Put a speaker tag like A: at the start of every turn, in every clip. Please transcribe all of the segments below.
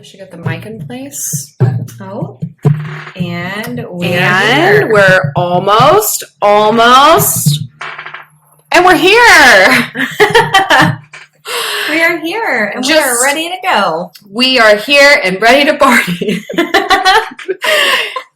A: should get the mic in place.
B: Oh. And
A: we're almost. And we're here.
B: We are here and we are ready to go.
A: We are here and ready to party.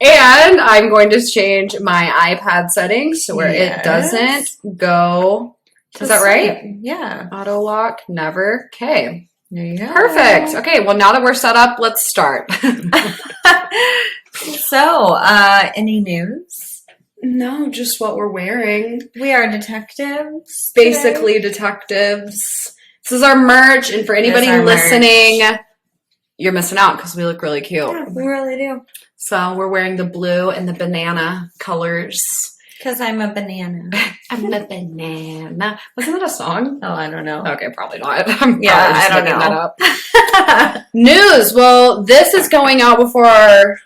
A: And I'm going to change my iPad settings so where it doesn't go. Is that right?
B: Yeah.
A: Auto lock, never. Okay.
B: There you go.
A: Perfect. Okay, well, now that we're set up, let's start.
B: So, any news?
A: No, just what we're wearing.
B: We are detectives.
A: Basically detectives. This is our merch, and for anybody listening, you're missing out because we look really cute.
B: Yeah, we really do.
A: So we're wearing the blue and the banana colors.
B: Because I'm a banana.
A: I'm a banana. Wasn't that a song?
B: Oh, I don't know.
A: Okay, probably not.
B: I don't know.
A: That up. News. Well, this is going out before our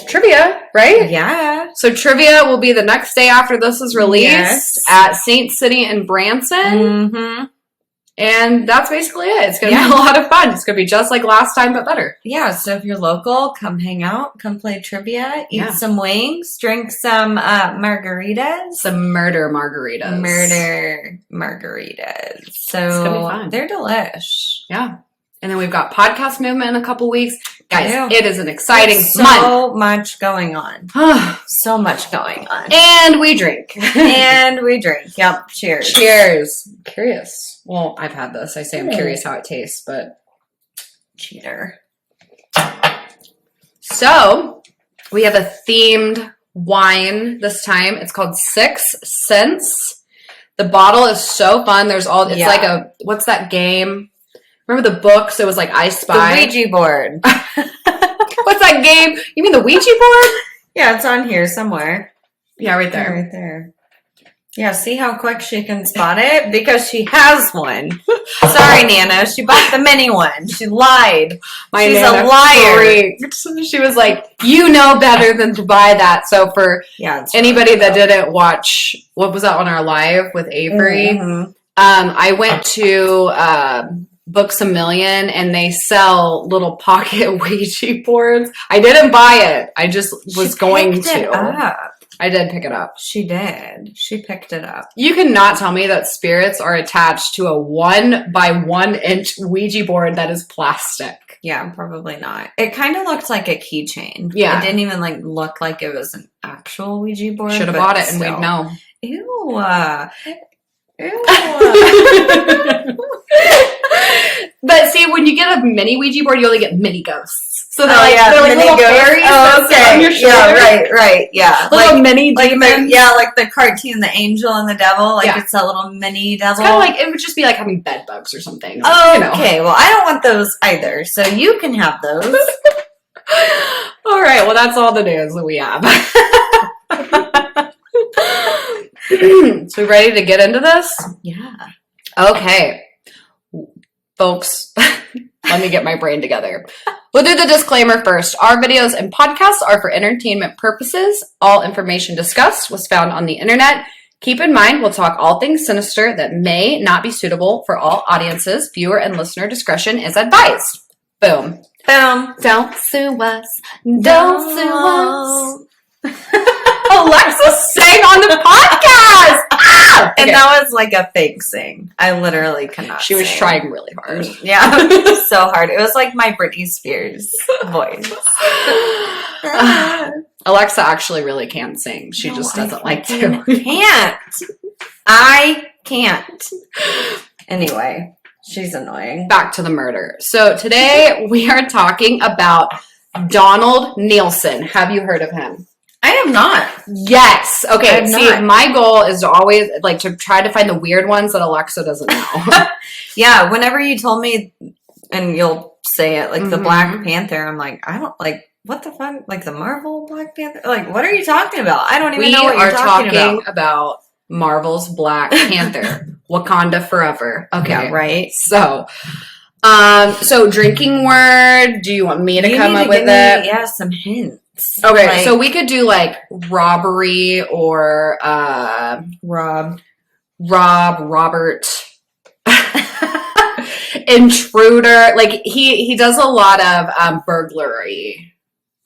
A: trivia, right?
B: Yeah.
A: So trivia will be the next day after this is released at Saint City in Branson.
B: Mm-hmm.
A: And that's basically it. It's going to be a lot of fun. It's going to be just like last time, but better.
B: Yeah, so if you're local, come hang out, come play trivia, eat some wings, drink some margaritas.
A: Some murder margaritas.
B: So
A: it's going to be fun.
B: They're delish.
A: Yeah. And then we've got podcast movement in a couple weeks. Guys, it is an exciting month.
B: So much going on. So much going on.
A: And we drink.
B: Yep. Cheers.
A: Cheers. I'm curious. Well, I've had this. I say I'm curious how it tastes, but
B: cheater.
A: So we have a themed wine this time. It's called 6 Sense. The bottle is so fun. There's all, it's like a, what's that game? Remember the books? It was like I Spy.
B: The Ouija board.
A: What's that game? You mean the Ouija board?
B: Yeah, it's on here somewhere.
A: Yeah, right there.
B: Yeah, right there. Yeah, see how quick she can spot it? Because she has one. Sorry, Nana. She bought the mini one. She lied. She's
A: Nana
B: a liar.
A: Freaked. She was like, you know better than to buy that. So for anybody that didn't watch, what was that on our live with Avery?
B: Mm-hmm.
A: I went to Books A Million, and they sell little pocket Ouija boards. I didn't buy it. I just was going to. I did pick it up.
B: She did. She picked it up.
A: You cannot tell me that spirits are attached to a 1 by 1 inch Ouija board that is plastic.
B: Yeah, probably not. It kind of looked like a keychain.
A: Yeah.
B: It didn't even look like it was an actual Ouija board.
A: Should have bought it and we'd know.
B: Ew.
A: But see, when you get a mini Ouija board, you only get mini ghosts. So they're
B: they're
A: like little fairies that sit on your shoulder.
B: Right, yeah.
A: Little mini demons.
B: Like the cartoon, the angel and the devil. It's a little mini devil.
A: It's kind of like, it would just be like having bed bugs or something.
B: Okay, well, I don't want those either. So you can have those.
A: All right, well, that's all the news that we have. So ready to get into this?
B: Yeah.
A: Okay. Folks, let me get my brain together. We'll do the disclaimer first. Our videos and podcasts are for entertainment purposes. All information discussed was found on the internet. Keep in mind, we'll talk all things sinister that may not be suitable for all audiences. Viewer and listener discretion is advised. Boom.
B: Boom.
A: Don't sue us. Don't sue us. Alexa sang on the podcast! Ah!
B: And that was like a fake sing. I literally cannot
A: She was
B: sing.
A: trying really hard.
B: Yeah, so hard. It was like my Britney Spears voice.
A: Alexa actually really can sing. She just doesn't like to.
B: I can't. Anyway, she's annoying.
A: Back to the murder. So today we are talking about Donald Neilson. Have you heard of him?
B: I have not.
A: Yes. Okay. See, my goal is to always to try to find the weird ones that Alexa doesn't know.
B: Yeah. Whenever you told me, and you'll say it the Black Panther, I'm like, I don't what the fuck? Like the Marvel Black Panther? Like, what are you talking about? I don't even know what you're talking about.
A: We are talking about Marvel's Black Panther, Wakanda Forever. Okay.
B: Yeah, right.
A: So drinking word. Do you want me to come up with it?
B: Yeah, some hints.
A: Okay, so we could do robbery or Robert. intruder. Like he does a lot of burglary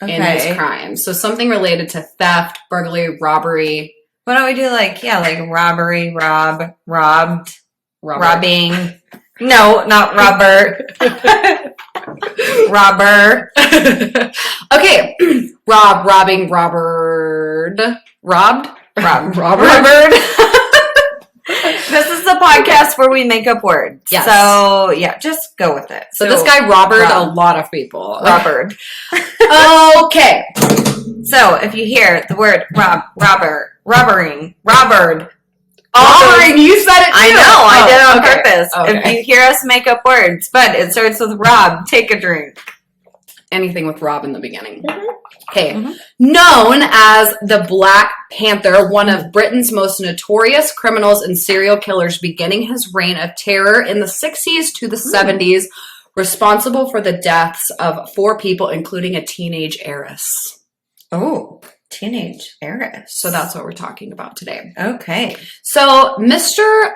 A: in his crimes. So something related to theft, burglary, robbery.
B: Why don't we do like robbery, robbed, robbing. No, not Robert. Robber.
A: Okay. Robbing, Robert. Robbed?
B: Robert. This is the podcast where we make up words.
A: Yes.
B: So, yeah, just go with it.
A: So this guy robbered a lot of people.
B: Robert.
A: Okay.
B: So, if you hear the word robbering,
A: you said it too.
B: I know, I did it on purpose.
A: Okay.
B: If you hear us make up words, but it starts with Rob, take a drink.
A: Anything with Rob in the beginning.
B: Mm-hmm.
A: Okay. Mm-hmm. Known as the Black Panther, one of Britain's most notorious criminals and serial killers, beginning his reign of terror in the 60s to the 70s, responsible for the deaths of 4 people, including a teenage heiress.
B: Oh, teenage heiress.
A: So that's what we're talking about today.
B: Okay.
A: So Mr.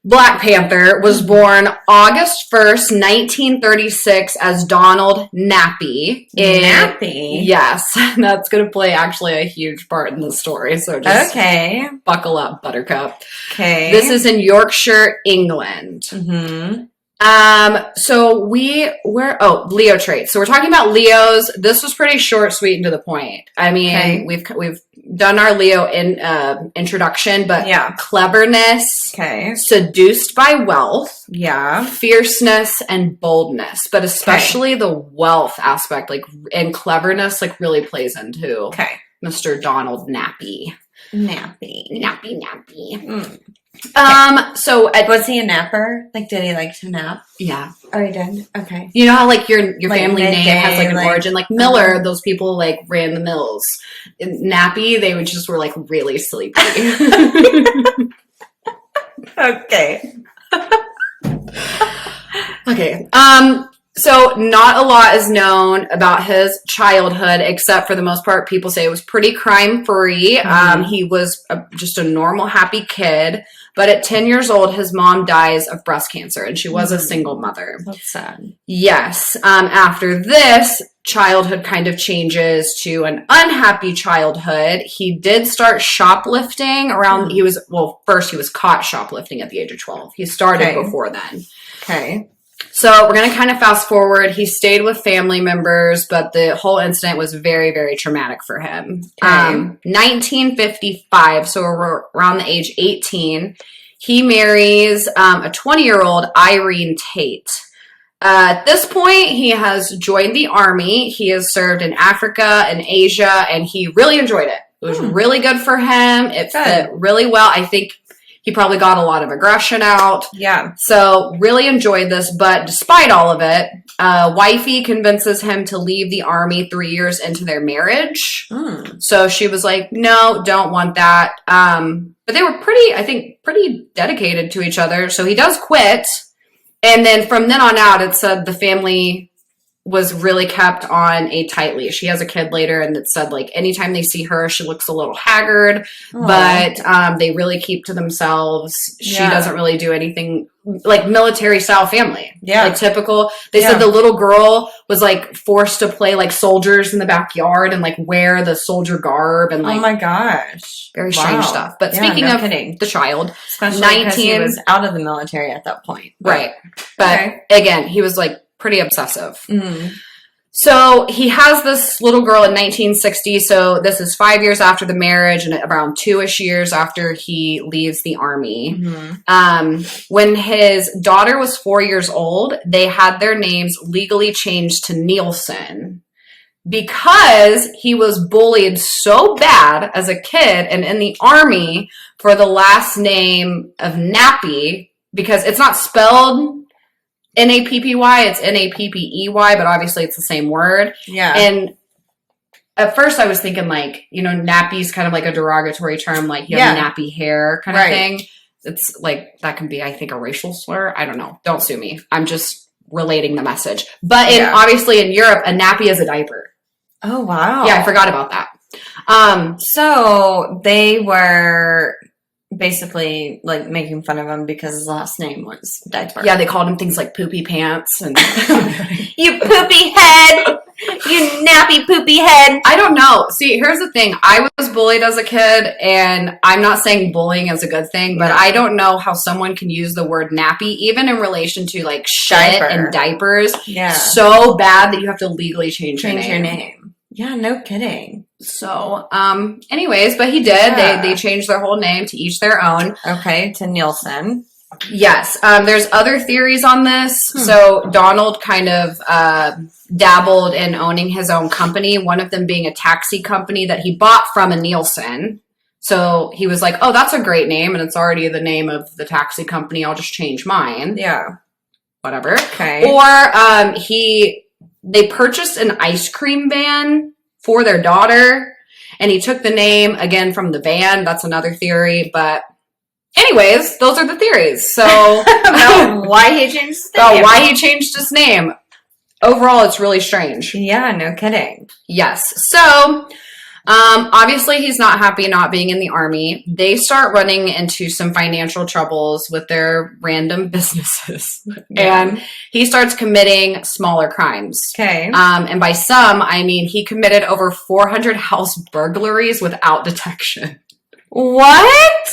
A: Black Panther was born August 1st, 1936 as Donald Nappy.
B: Nappy?
A: Yes. That's going to play actually a huge part in the story. So just buckle up, Buttercup.
B: Okay.
A: This is in Yorkshire, England.
B: Mm-hmm.
A: So Leo traits. So we're talking about Leos. This was pretty short, sweet, and to the point. I mean, we've done our Leo introduction, but cleverness, seduced by wealth, fierceness and boldness, but especially the wealth aspect, like, and cleverness, like, really plays into Mr. Donald Nappy. Nappy.
B: Mm.
A: So
B: was he a napper? Like, did he like to nap?
A: Yeah.
B: Oh, he did? Okay.
A: You know how, like, your like family name has, like, an
B: like,
A: origin? Like, Miller, those people, like, ran the mills. Nappy, they were, like, really sleepy.
B: Okay.
A: Okay. So not a lot is known about his childhood, except for the most part, people say it was pretty crime-free. Mm-hmm. He was just a normal, happy kid. But at 10 years old, his mom dies of breast cancer, and she was a single mother.
B: That's sad.
A: Yes. After this, childhood kind of changes to an unhappy childhood. He did start shoplifting around, first he was caught shoplifting at the age of 12. He started before then.
B: Okay.
A: So we're going to kind of fast forward. He stayed with family members, but the whole incident was very, very traumatic for him. 1955, so around the age 18, he marries a 20-year-old Irene Tate. At this point, he has joined the army. He has served in Africa and Asia, and he really enjoyed it. It was really good for him. It fit really well. I think he probably got a lot of aggression out.
B: Yeah.
A: So really enjoyed this, but despite all of it, wifey convinces him to leave the army 3 years into their marriage. So she was like, no, don't want that. But they were pretty dedicated to each other. So he does quit. And then from then on out, it said the family was really kept on a tight leash. He has a kid later, and it said, like, anytime they see her, she looks a little haggard, but they really keep to themselves. She doesn't really do anything, like, military-style family. Yeah. Like, typical. They said the little girl was, like, forced to play, like, soldiers in the backyard and, like, wear the soldier garb and, like...
B: Oh, my gosh.
A: Very strange stuff. But speaking of the child...
B: Especially because he was out of the military at that point.
A: Right. But, again, he was, like, pretty obsessive. Mm-hmm. So he has this little girl in 1960. So this is 5 years after the marriage and around 2-ish years after he leaves the army. Mm-hmm. When his daughter was 4 years old, they had their names legally changed to Neilson because he was bullied so bad as a kid and in the army for the last name of Nappy, because it's not spelled Nappy, it's Nappey, but obviously it's the same word. Yeah. And at first I was thinking, like, you know, nappy's kind of like a derogatory term, like you have nappy hair kind of thing. It's like, that can be, I think, a racial slur. I don't know. Don't sue me. I'm just relating the message. But obviously in Europe, a nappy is a diaper.
B: Oh, wow.
A: Yeah, I forgot about that.
B: So they were basically like making fun of him because his last name was Diaper.
A: Yeah, they called him things like poopy pants and
B: You poopy head! You nappy poopy head!
A: I don't know. See, here's the thing. I was bullied as a kid, and I'm not saying bullying is a good thing, but I don't know how someone can use the word nappy, even in relation to like shit and diapers, so bad that you have to legally change your name.
B: Yeah, no kidding.
A: So, anyways, but he did. They changed their whole name to each their own.
B: Okay, to Neilson.
A: Yes. There's other theories on this. So Donald kind of dabbled in owning his own company, one of them being a taxi company that he bought from a Neilson. So he was like, oh, that's a great name, and it's already the name of the taxi company. I'll just change mine.
B: Yeah.
A: Whatever.
B: Okay.
A: Or they purchased an ice cream van for their daughter, and he took the name, again, from the van. That's another theory, but anyways, those are the theories. So
B: why he changed his name.
A: Why he changed his name. Overall, it's really strange.
B: Yeah, no kidding.
A: Yes. So, obviously he's not happy not being in the Army. They start running into some financial troubles with their random businesses. And he starts committing smaller crimes.
B: Okay.
A: And by some, I mean he committed over 400 house burglaries without detection.
B: What?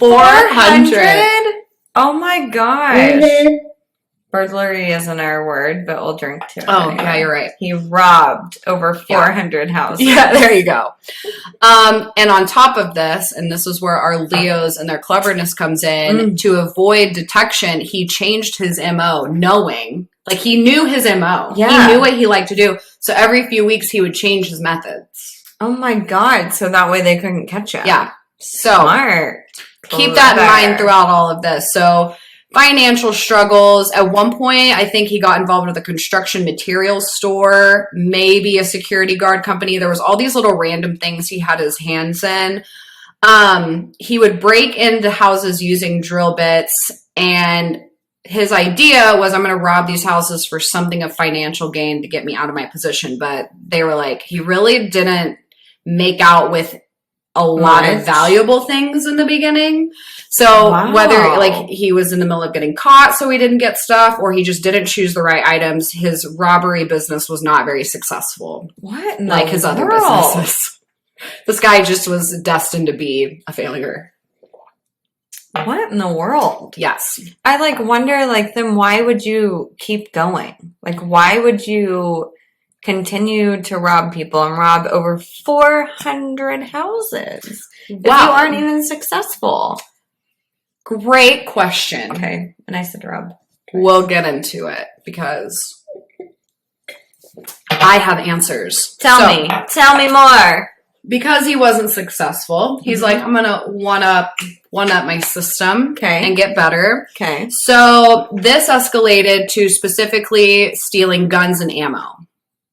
A: 400?
B: Oh my gosh. Burglary isn't our word, but we'll drink to it.
A: Oh, yeah, you're right.
B: He robbed over 400 houses.
A: Yeah, there you go. And on top of this, and this is where our Leos and their cleverness comes in, to avoid detection, he changed his MO, knowing. Like, he knew his MO. Yeah. He knew what he liked to do. So every few weeks, he would change his methods.
B: Oh my God. So that way they couldn't catch him.
A: Yeah. So
B: smart.
A: Keep that in mind throughout all of this. So financial struggles. At one point, I think he got involved with a construction materials store, maybe a security guard company. There was all these little random things he had his hands in. He would break into houses using drill bits, and his idea was, I'm going to rob these houses for something of financial gain to get me out of my position. But they were like, he really didn't make out with a lot of valuable things in the beginning. So whether like he was in the middle of getting caught so he didn't get stuff, or he just didn't choose the right items, his robbery business was not very successful.
B: What?
A: Like his other businesses. This guy just was destined to be a failure.
B: What in the world?
A: Yes.
B: I like wonder, like, then why would you keep going? Like, why would you continue to rob people and rob over 400 houses if you aren't even successful?
A: Great question.
B: Okay, and I said rob.
A: We'll get into it because I have answers.
B: Tell me more.
A: Because he wasn't successful, he's like, I'm gonna one up my system and get better.
B: Okay.
A: So this escalated to specifically stealing guns and ammo.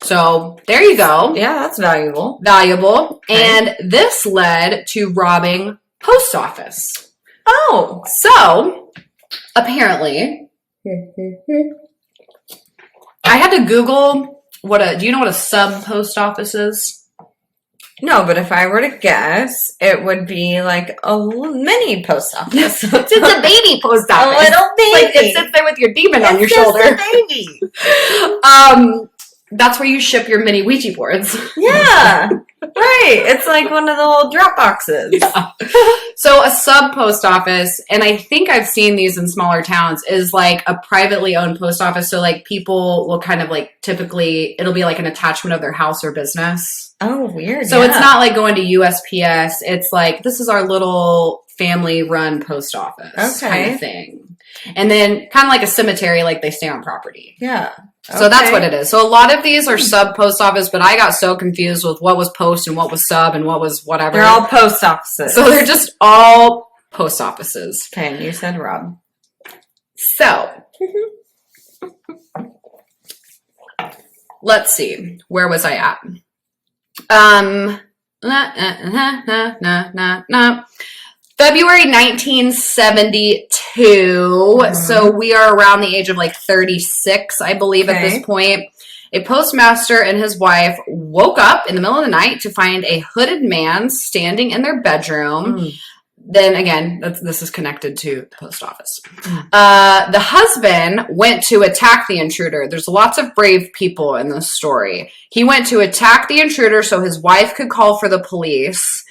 A: So there you go.
B: Yeah, that's valuable.
A: Okay. And this led to robbing post office.
B: Oh.
A: So apparently I had to Google do you know what a sub post office is?
B: No, but if I were to guess, it would be like a mini post office.
A: It's a baby post office.
B: A little baby.
A: Like it sits there with your demon on your shoulder.
B: It's a baby.
A: That's where you ship your mini Ouija boards.
B: Yeah. Right. It's like one of the little drop boxes.
A: Yeah. So a sub post office, and I think I've seen these in smaller towns, is like a privately owned post office. So like people will kind of like, typically it'll be like an attachment of their house or business.
B: Oh, weird.
A: So it's not like going to USPS. It's like, this is our little family run post office kind of thing. And then kind of like a cemetery, like they stay on property.
B: Yeah.
A: So that's what it is. So a lot of these are sub post office, but I got so confused with what was post and what was sub and what was whatever.
B: They're all post offices.
A: So they're just all post offices.
B: Okay, and you said Rob.
A: So let's see. Where was I at? February 1972. So we are around the age of like 36, I believe, at this point. A postmaster and his wife woke up in the middle of the night to find a hooded man standing in their bedroom. then again, this is connected to the post office. The husband went to attack the intruder. There's lots of brave people in this story. He went to attack the intruder so his wife could call for the police.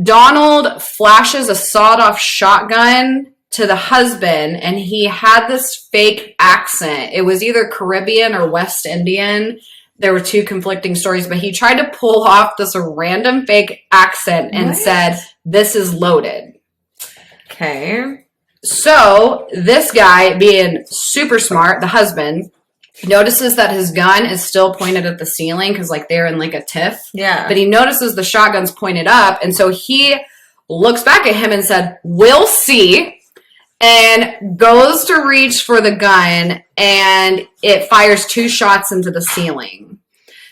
A: Donald flashes a sawed-off shotgun to the husband, and he had this fake accent. It was either Caribbean or West Indian. There were two conflicting stories, but he tried to pull off this random fake accent and said, "This is loaded."
B: Okay.
A: So this guy, being super smart, the husband, notices that his gun is still pointed at the ceiling because like they're in like a tiff.
B: Yeah.
A: But he notices the shotgun's pointed up, and so he looks back at him and said, "We'll see," and goes to reach for the gun, and it fires 2 shots into the ceiling.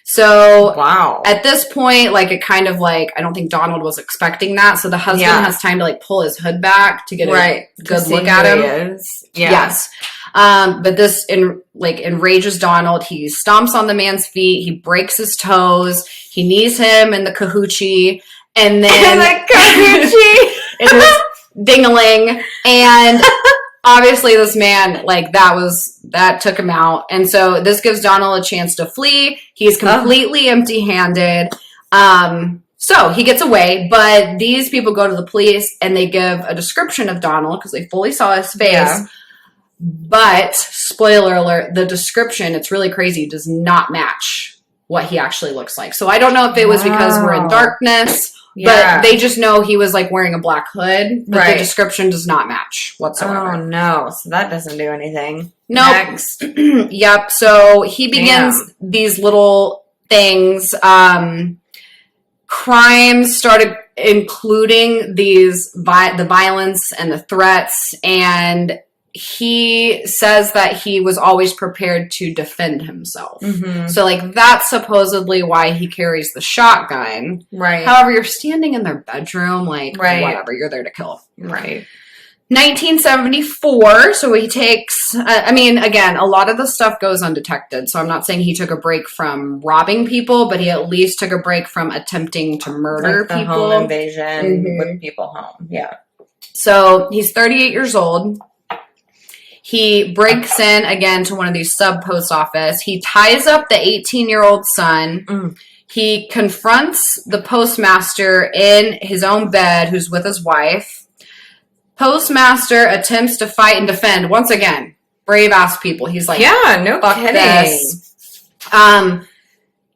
A: So
B: wow.
A: At this point, like it kind of like, I don't think Donald was expecting that. So the husband has time to like pull his hood back to get a good look at him.
B: Yeah.
A: Yes. But this enrages Donald. He stomps on the man's feet. He breaks his toes. He knees him in the cahoochie. And then it was ding-a-ling. And obviously this man, like that took him out. And so this gives Donald a chance to flee. He's completely empty-handed. So he gets away, but these people go to the police and they give a description of Donald because they fully saw his face. Yeah. But, spoiler alert, the description, it's really crazy, does not match what he actually looks like. So I don't know if it was because we're in darkness. Yeah. But they just know he was like wearing a black hood, but the description does not match whatsoever.
B: Oh no, so that doesn't do anything.
A: Nope. Next. Yep. So he begins these little things. Crimes started including the violence and the threats, and he says that he was always prepared to defend himself. Mm-hmm. So, like, that's supposedly why he carries the shotgun.
B: Right.
A: However, you're standing in their bedroom, like, whatever, you're there to kill.
B: Right.
A: 1974, so he takes, again, a lot of the stuff goes undetected, so I'm not saying he took a break from robbing people, but he at least took a break from attempting to murder
B: like the
A: people.
B: Home invasion with people home, yeah.
A: So, he's 38 years old. He breaks in again to one of these sub post office. He ties up the 18-year-old son. Mm. He confronts the postmaster in his own bed, who's with his wife. Postmaster attempts to fight and defend. Once again, brave ass people. He's like,
B: yeah, no kidding.
A: This.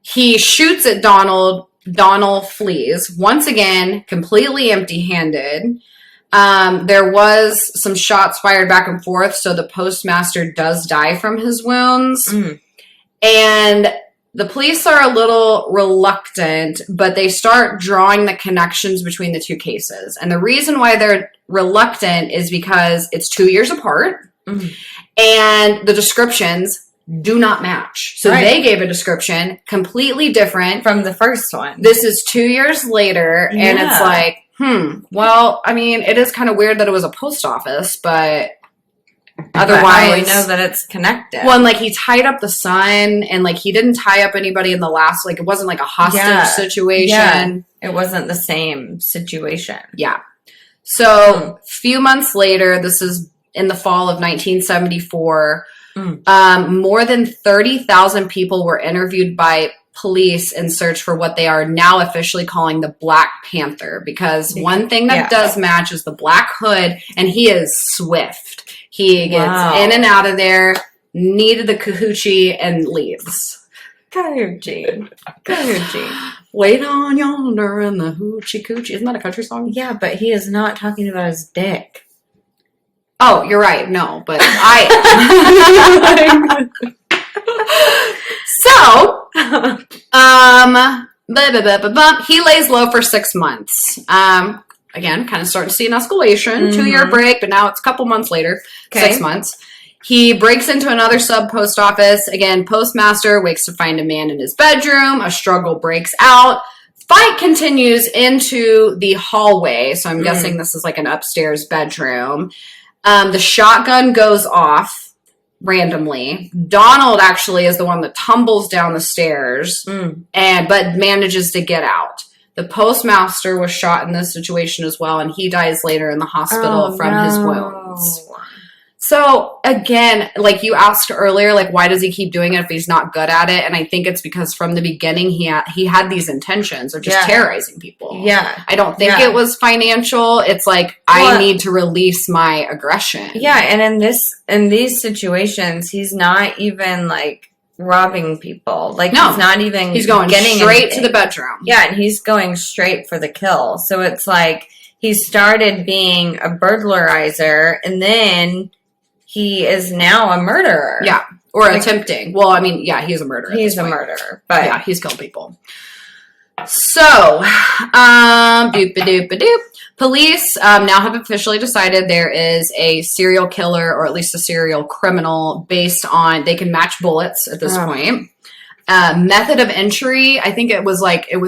A: He shoots at Donald. Donald flees. Once again, completely empty-handed. There was some shots fired back and forth, so the postmaster does die from his wounds. Mm. And the police are a little reluctant, but they start drawing the connections between the two cases. And the reason why they're reluctant is because it's 2 years apart, and the descriptions do not match. So they gave a description completely different
B: from the first one.
A: This is 2 years later, and it's like, well, I mean, it is kind of weird that it was a post office, but otherwise,
B: we know that it's connected.
A: Well, and like he tied up the son, and like he didn't tie up anybody in the last, like it wasn't like a hostage situation. Yeah.
B: It wasn't the same situation.
A: Yeah. So, a few months later, this is in the fall of 1974, more than 30,000 people were interviewed by police in search for what they are now officially calling the Black Panther, because one thing that does match is the black hood, and he is swift. He gets in and out of there, needed the cahoochie, and leaves.
B: Cahoochie.
A: Wait on yonder in the hoochie coochie. Isn't that a country song?
B: Yeah, but he is not talking about his dick.
A: Oh, you're right. No, but So, he lays low for 6 months. Again, kind of starting to see an escalation. 2-year break, but now it's a couple months later. 6 months. He breaks into another sub post office. Again, postmaster wakes to find a man in his bedroom. A struggle breaks out. Fight continues into the hallway. So I'm guessing this is like an upstairs bedroom. The shotgun goes off randomly. Donald actually is the one that tumbles down the stairs but manages to get out. The postmaster was shot in this situation as well, and he dies later in the hospital from his wounds. So again, like you asked earlier, like why does he keep doing it if he's not good at it? And I think it's because from the beginning he had these intentions of just terrorizing people.
B: Yeah.
A: I don't think it was financial. It's like I need to release my aggression.
B: Yeah, and in these situations, he's not even like robbing people. Like he's not even
A: he's going straight to the bedroom.
B: Yeah, and he's going straight for the kill. So it's like he started being a burglarizer and then he is now a murderer.
A: Yeah. Or like, attempting. Well, I mean, yeah, he's a murderer.
B: He's a murderer. But
A: yeah, he's killed people. So, doop-a-doop-a-doop. Police now have officially decided there is a serial killer, or at least a serial criminal, based on, they can match bullets at this point. Method of entry, I think it was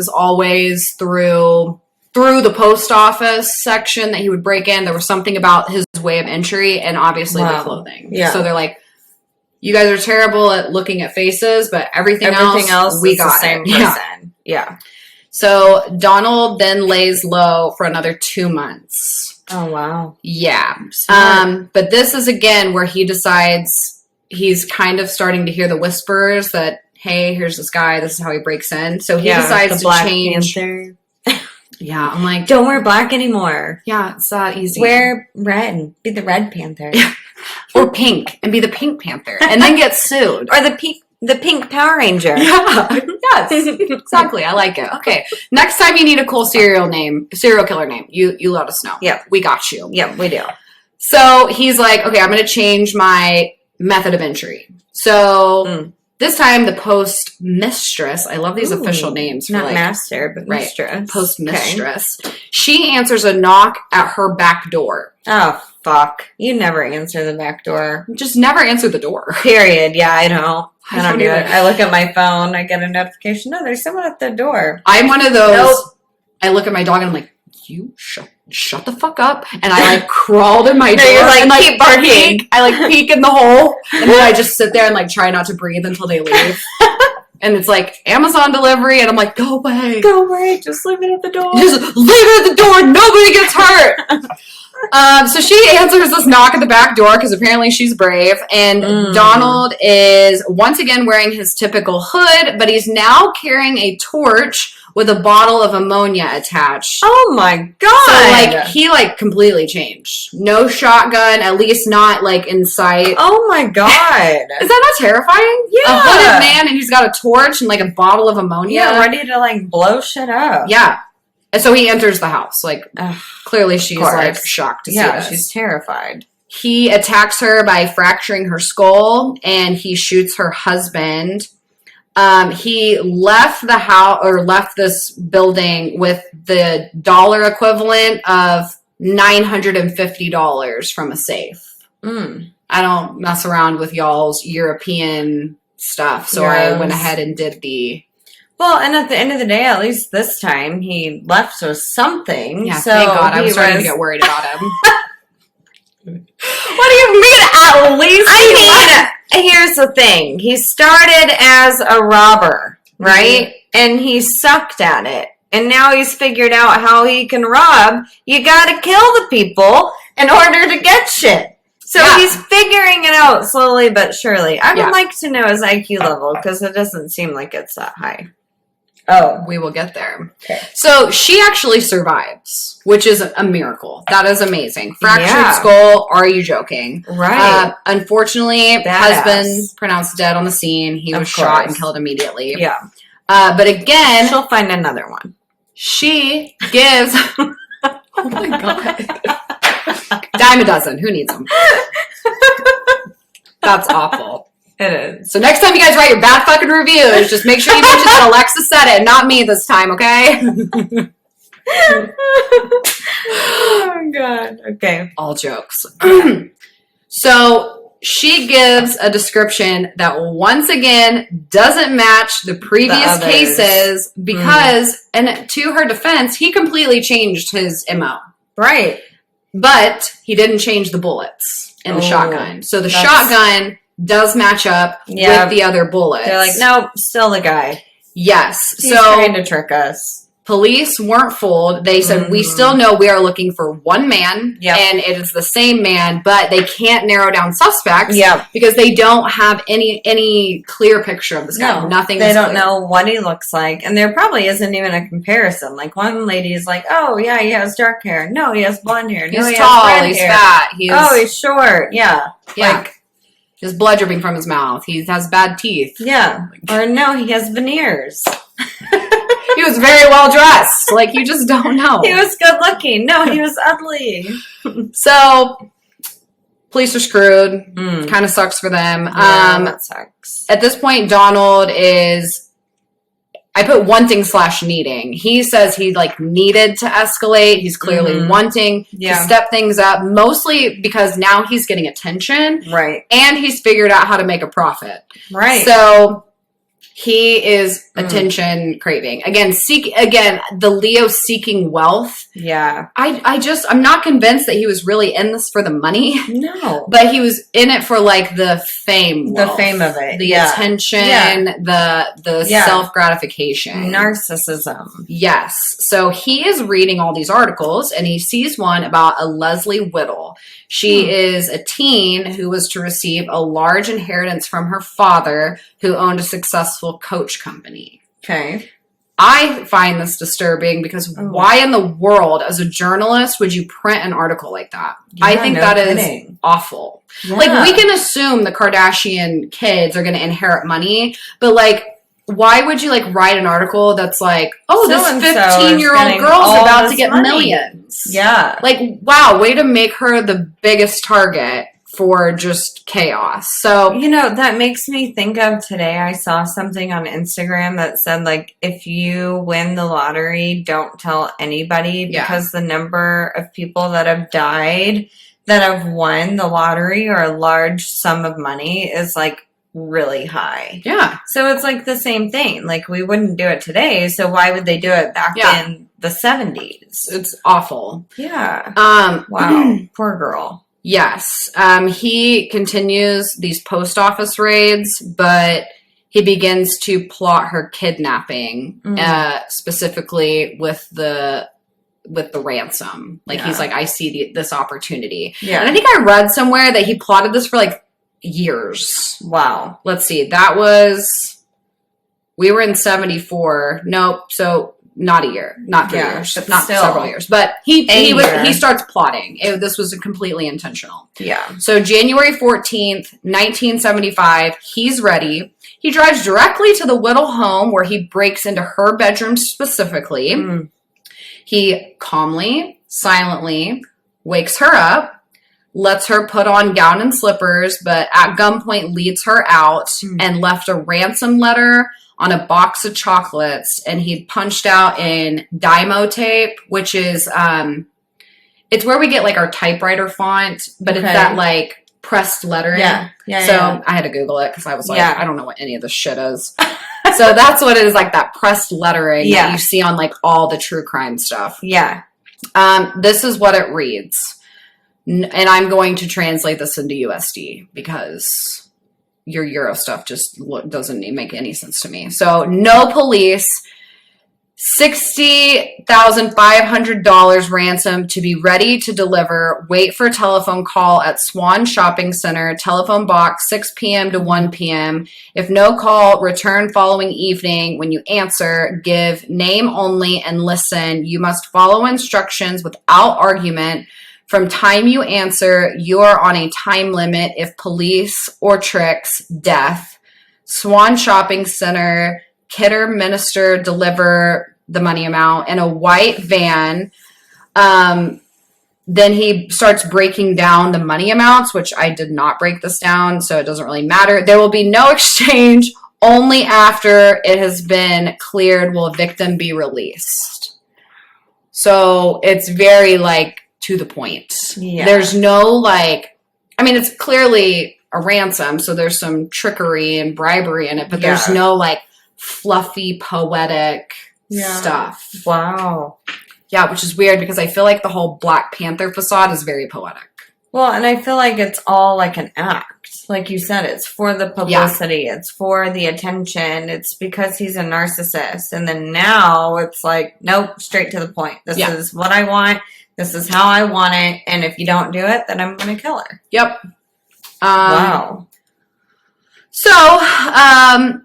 A: always through the post office section that he would break in. There was something about his way of entry and obviously the clothing. Yeah. So they're like, you guys are terrible at looking at faces, but everything else we got the same person. Yeah. So Donald then lays low for another 2 months.
B: Oh, wow.
A: Yeah. But this is again where he decides he's kind of starting to hear the whispers that, hey, here's this guy. This is how he breaks in. So he decides to change.
B: Panther.
A: Yeah, I'm like,
B: don't wear black anymore.
A: Yeah, it's that easy.
B: Wear red. Be the Red Panther.
A: Or pink and be the Pink Panther and then get sued.
B: Or the pink Power Ranger.
A: Yeah. Yes. Exactly. I like it. Okay. Next time you need a cool serial killer name, you let us know.
B: Yep.
A: We got you.
B: Yep, we do.
A: So he's like, okay, I'm going to change my method of entry. So this time the post mistress, I love these official names. For
B: not master, but mistress.
A: Post mistress. Okay. She answers a knock at her back door.
B: Oh, fuck. You never answer the back door.
A: Just never answer the door.
B: Period. Yeah, I don't. I don't do it. I look at my phone. I get a notification. No, there's someone at the door.
A: I'm one of those. Nope. I look at my dog and I'm like, you shut the fuck up. And I like crawled in my door.
B: You're like,
A: and,
B: keep barking.
A: I peek in the hole. And then I just sit there and try not to breathe until they leave. And it's like Amazon delivery. And I'm like, go away.
B: Go away. Just leave it at the door.
A: Just leave it at the door. Nobody gets hurt. So she answers this knock at the back door because apparently she's brave. And Donald is once again wearing his typical hood, but he's now carrying a torch with a bottle of ammonia attached.
B: Oh my god!
A: So he completely changed. No shotgun, at least not in sight.
B: Oh my god!
A: Is that not terrifying?
B: Yeah.
A: A hooded man and he's got a torch and a bottle of ammonia.
B: Yeah, ready to blow shit up.
A: Yeah. And so he enters the house. Clearly she's shocked to see this.
B: She's terrified.
A: He attacks her by fracturing her skull and he shoots her husband. He left the house or left this building with the dollar equivalent of $950 from a safe. I don't mess around with y'all's European stuff. So I went ahead and did the...
B: Well, and at the end of the day, at least this time, he left with something.
A: Yeah,
B: so
A: thank God. I was starting to get worried about him. What do you mean, at least?
B: Here's the thing. He started as a robber, right? And he sucked at it. And now he's figured out how he can rob. You gotta kill the people in order to get shit. So he's figuring it out slowly but surely. I would like to know his IQ level because it doesn't seem like it's that high.
A: Oh, we will get there.
B: Okay.
A: So she actually survives, which is a miracle. That is amazing. Fractured skull. Are you joking?
B: Right.
A: Unfortunately, husband pronounced dead on the scene. He was shot and killed immediately.
B: Yeah.
A: But again,
B: she'll find another one.
A: She gives. Oh my god. Dime a dozen. Who needs them? That's awful.
B: It is.
A: So next time you guys write your bad fucking reviews, just make sure you mention that Alexa said it, not me this time, okay?
B: Oh, God. Okay.
A: All jokes. So she gives a description that once again doesn't match the previous cases because, and to her defense, he completely changed his MO.
B: Right.
A: But he didn't change the bullets in the shotgun. So the shotgun does match up with the other bullets.
B: They're like, nope, still the guy.
A: Yes.
B: He's trying to trick us.
A: Police weren't fooled. They said, we still know we are looking for one man, and it is the same man, but they can't narrow down suspects because they don't have any clear picture of this guy.
B: No,
A: Nothing.
B: They don't know what he looks like, and there probably isn't even a comparison. Like one lady is like, "Oh yeah, he has dark hair. No, he has blonde hair. No,
A: He's
B: he
A: tall.
B: has red
A: He's
B: hair.
A: fat.
B: He's short. Yeah,
A: Like his blood dripping from his mouth. He has bad teeth.
B: Yeah, or no, he has veneers."
A: He was very well dressed. Like, you just don't know.
B: He was good looking. No, he was ugly.
A: So, police are screwed. Kind of sucks for them.
B: That sucks.
A: At this point, Donald is... I put wanting / needing. He says he, like, needed to escalate. He's clearly wanting to step things up, mostly because now he's getting attention.
B: Right.
A: And he's figured out how to make a profit.
B: Right.
A: So... he is attention craving. Again, the Leo seeking wealth.
B: Yeah.
A: I'm not convinced that he was really in this for the money.
B: No.
A: But he was in it for like the fame wealth,
B: the fame of it.
A: The attention, the self-gratification.
B: Narcissism.
A: Yes. So he is reading all these articles and he sees one about a Leslie Whittle. She is a teen who was to receive a large inheritance from her father, who owned a successful coach company.
B: Okay.
A: I find this disturbing because why in the world, as a journalist, would you print an article like that?
B: Yeah,
A: I think that is awful.
B: Yeah.
A: Like, we can assume the Kardashian kids are going to inherit money, but like, why would you like write an article that's like, oh, this 15-year-old girl's about to get millions?
B: Yeah.
A: Like, wow, way to make her the biggest target for just chaos. So,
B: you know, that makes me think of today. I saw something on Instagram that said, like, if you win the lottery, don't tell anybody because the number of people that have died that have won the lottery or a large sum of money is like really high.
A: Yeah.
B: So it's like the same thing. Like, we wouldn't do it today, so why would they do it back in the 70s?
A: It's awful.
B: Yeah.
A: Wow.
B: Poor girl.
A: Yes. He continues these post office raids, but he begins to plot her kidnapping, specifically with the ransom. Like, he's like, I see this opportunity. Yeah. And I think I read somewhere that he plotted this for like years.
B: Wow.
A: Let's see. We were in 74. Nope. So not a year, not 3 years, not several years, but he starts plotting. This was completely intentional.
B: Yeah.
A: So January 14th, 1975, he's ready. He drives directly to the Whittle home where he breaks into her bedroom specifically. He calmly, silently wakes her up, lets her put on gown and slippers, but at gunpoint leads her out and left a ransom letter on a box of chocolates, and he punched out in Dymo tape, which is, it's where we get like our typewriter font, but it's that like pressed lettering. So I had to Google it because I was like, I don't know what any of this shit is. So that's what it is, like that pressed lettering that you see on like all the true crime stuff.
B: Yeah.
A: This is what it reads. And I'm going to translate this into USD because your Euro stuff just doesn't make any sense to me. So, no police, $60,500 ransom to be ready to deliver. Wait for telephone call at Swan Shopping Center. Telephone box 6 p.m. to 1 p.m. If no call, return following evening. When you answer, give name only and listen. You must follow instructions without argument. From time you answer, you are on a time limit. If police or tricks, death. Swan Shopping Center, Kidderminster, deliver the money amount in a white van. Then he starts breaking down the money amounts, which I did not break this down, so it doesn't really matter. There will be no exchange. Only after it has been cleared will a victim be released. So it's very like to the point. Yeah. There's no like, I mean, it's clearly a ransom, so there's some trickery and bribery in it, but there's no like fluffy, poetic stuff.
B: Wow.
A: Yeah, which is weird because I feel like the whole Black Panther facade is very poetic.
B: Well, and I feel like it's all like an act. Like you said, it's for the publicity. It's for the attention. It's because he's a narcissist. And then now it's like, nope, straight to the point. This is what I want. This is how I want it. And if you don't do it, then I'm going to kill her.
A: Yep.
B: Wow.
A: So,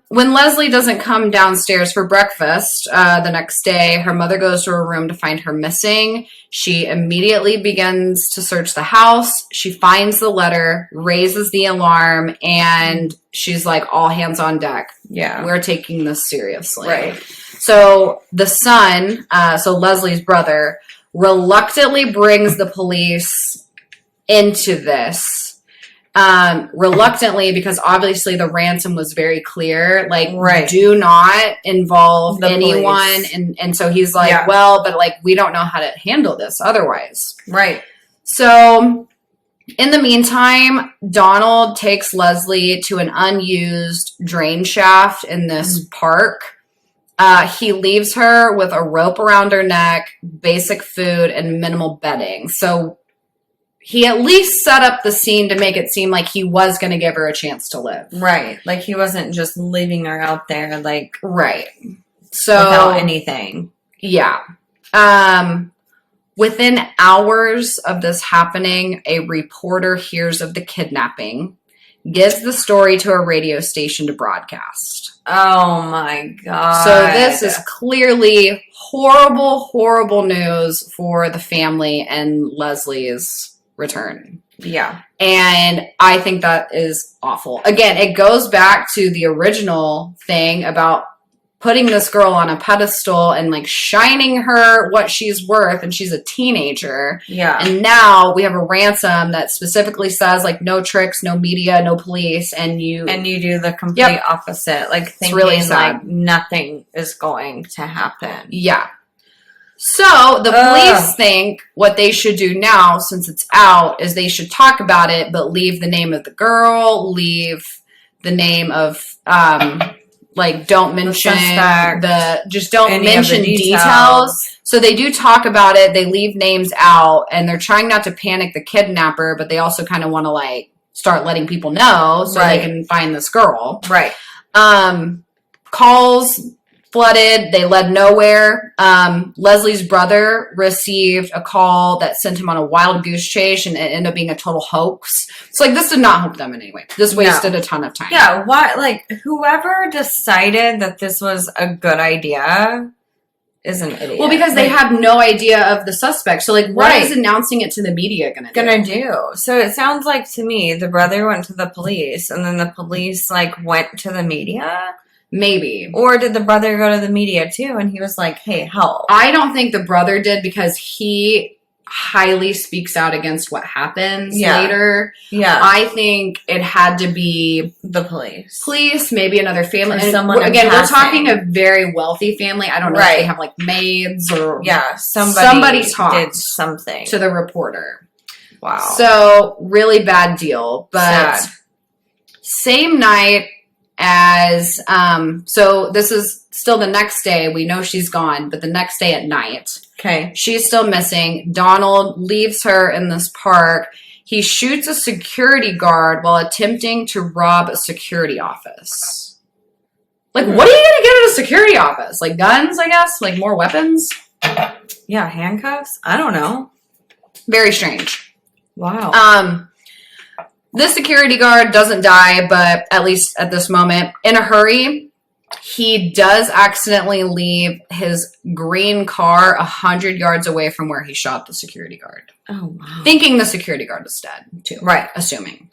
A: when Leslie doesn't come downstairs for breakfast the next day, her mother goes to her room to find her missing. She immediately begins to search the house. She finds the letter, raises the alarm, and she's like, all hands on deck.
B: Yeah.
A: We're taking this seriously.
B: Right.
A: So the son, so Leslie's brother, reluctantly brings the police into this. Reluctantly, because obviously the ransom was very clear, like, do not involve anyone. And so he's like, well, but like, we don't know how to handle this otherwise.
B: Right.
A: So in the meantime, Donald takes Leslie to an unused drain shaft in this park. He leaves her with a rope around her neck, basic food, and minimal bedding. So he at least set up the scene to make it seem like he was going to give her a chance to live.
B: Right. Like he wasn't just leaving her out there, like,
A: right. So
B: without anything.
A: Yeah. Within hours of this happening, a reporter hears of the kidnapping, gives the story to a radio station to broadcast.
B: Oh my God.
A: So this is clearly horrible, horrible news for the family and Leslie's return.
B: Yeah.
A: And I think that is awful. Again, it goes back to the original thing about putting this girl on a pedestal and like shining her what she's worth, and she's a teenager.
B: Yeah.
A: And now we have a ransom that specifically says like no tricks, no media, no police, and you
B: do the complete opposite. Like thinking
A: really sad.
B: Like nothing is going to happen.
A: Yeah. So the police think what they should do now, since it's out, is they should talk about it, but leave the name of the girl, leave the name of, like, don't mention just don't mention details. So they do talk about it. They leave names out, and they're trying not to panic the kidnapper, but they also kind of want to, like, start letting people know so they can find this girl.
B: Right.
A: Calls flooded. They led nowhere. Leslie's brother received a call that sent him on a wild goose chase, and it ended up being a total hoax. So, like, this did not help them in any way. This wasted a ton of time.
B: Yeah, why? Like, whoever decided that this was a good idea is an idiot.
A: Well, because they have no idea of the suspect. So, like, what is announcing it to the media gonna do?
B: So it sounds like to me, the brother went to the police, and then the police, like, went to the media.
A: Maybe.
B: Or did the brother go to the media too and he was like, hey, help?
A: I don't think the brother did, because he highly speaks out against what happens later.
B: Yeah.
A: I think it had to be
B: the police.
A: Police, maybe another family.
B: Or someone
A: again, we're talking a very wealthy family. I don't know if they have like maids or somebody
B: did something
A: to the reporter.
B: Wow.
A: So really bad deal. But
B: sad.
A: Same night as so this is still the next day. We know she's gone, but the next day at night, she's still missing. Donald leaves her in this park. He shoots a security guard while attempting to rob a security office. Like, what are you gonna get at a security office? Like guns, I guess? Like more weapons?
B: Yeah, handcuffs? I don't know.
A: Very strange.
B: Wow.
A: This security guard doesn't die, but at least at this moment, in a hurry, he does accidentally leave his green car 100 yards away from where he shot the security guard.
B: Oh, wow.
A: Thinking the security guard is dead, too.
B: Right.
A: Assuming.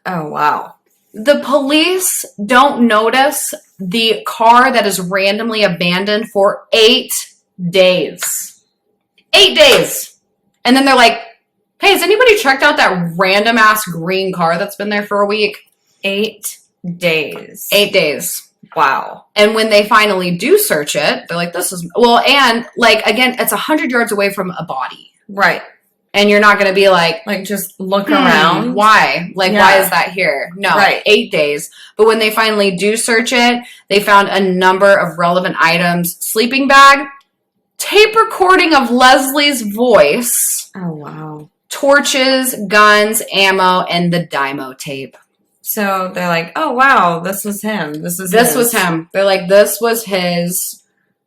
B: Oh, wow.
A: The police don't notice the car that is randomly abandoned for 8 days. 8 days! And then they're like, hey, has anybody checked out that random ass green car that's been there for a week?
B: 8 days.
A: 8 days.
B: Wow.
A: And when they finally do search it, they're like, this is, well, and like, again, it's 100 yards away from a body.
B: Right.
A: And you're not going to be like,
B: just look around.
A: Why? Like, why is that here? No, 8 days. But when they finally do search it, they found a number of relevant items. Sleeping bag, tape recording of Leslie's voice.
B: Oh, wow.
A: torches, guns, ammo, and the Dymo tape.
B: So they're like, oh, wow, this was him. This
A: was him. They're like, this was his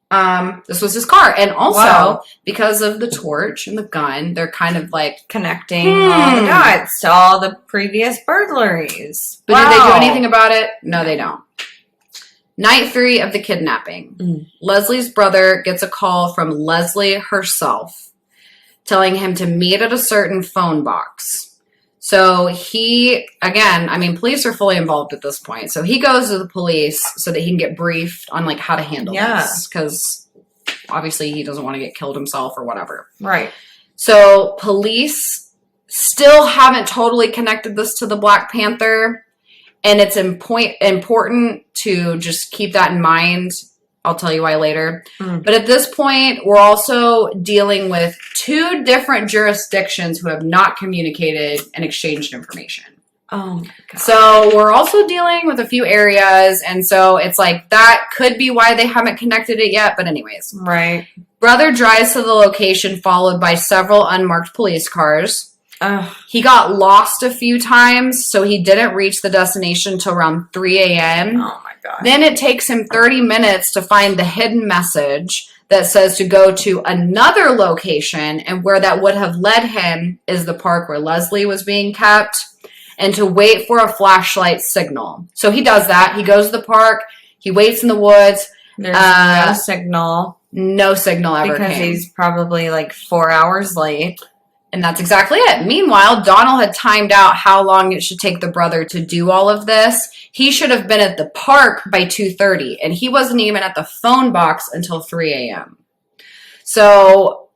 A: car. And also, because of the torch and the gun, they're kind of like
B: connecting all the dots to all the previous burglaries.
A: But did they do anything about it? No, they don't. Night 3 of the kidnapping. Leslie's brother gets a call from Leslie herself telling him to meet at a certain phone box. So he, again, I mean, police are fully involved at this point. So he goes to the police so that he can get briefed on like how to handle this. Because obviously he doesn't want to get killed himself or whatever.
B: Right.
A: So police still haven't totally connected this to the Black Panther. And it's important to just keep that in mind. I'll tell you why later. But at this point, we're also dealing with 2 different jurisdictions who have not communicated and exchanged information.
B: Oh my God.
A: So we're also dealing with a few areas. And so it's like that could be why they haven't connected it yet. But anyways.
B: Right.
A: Brother drives to the location followed by several unmarked police cars. He got lost a few times, so he didn't reach the destination until around 3 a.m.
B: Oh my God.
A: Then it takes him 30 minutes to find the hidden message that says to go to another location, and where that would have led him is the park where Leslie was being kept, and to wait for a flashlight signal. So he does that. He goes to the park. He waits in the woods.
B: There's no signal.
A: No signal ever
B: because
A: came.
B: He's probably like 4 hours late.
A: And that's exactly it. Meanwhile, Donald had timed out how long it should take the brother to do all of this. He should have been at the park by 2:30, and he wasn't even at the phone box until 3 a.m. So